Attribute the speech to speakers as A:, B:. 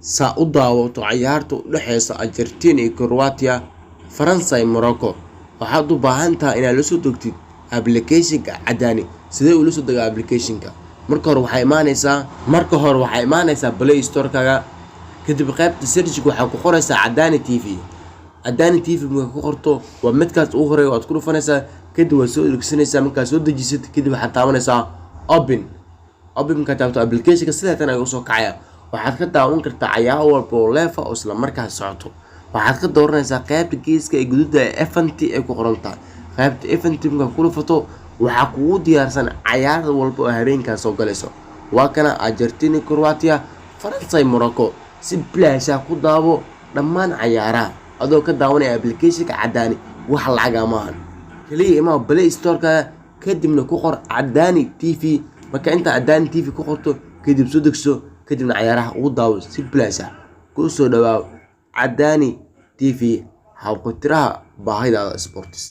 A: سأضاوط عيارته لحيس أرجنتين كرواتيا فرنسا موروكو waxaad u baahan tahay inaad la soo degtid application-ka Cadaani sidee u la soo degaa application-ka marka hore waxay imaanaysaa Play Store-kaaga kadib qaybta search-ka waxa ku qoraysaa Cadaani TV marka ku qorto waa midkaas ugu horeeyo aad ku dhufanaysaa kadib waad soo dhigsanaysaa marka soo dejisid kadib waxaad taabanaysaa open ka taabto application-ka sidaatan ay u soo kacaya waxaad ka daawan kartaa cayaar walba oo leefa oo isla markaas socoto waxaad ka dooranaysaa qaybta geeska ee guduuda ee FNT ay ku qoran tahay qaybta FNT marka ku dhufato waxa kugu diyaarsan cayaar walba oo habeenkaas soo galayso waa kana Argentina Croatia Faransa Morocco si bilaash ah ku daawo dhammaan cayaaraha adoo ka daawanaya application-ka Cadaani wax lacag ma ahan kaliya ima Play Store-ka kadibna ku qor Cadaani TV marka inta Cadaani TV ku qorto kadib soo degso kadibna cayaaraha ugu daawo si bilaash ah ku soo dhawaaw Cadaani TV habqitiraha baahida sports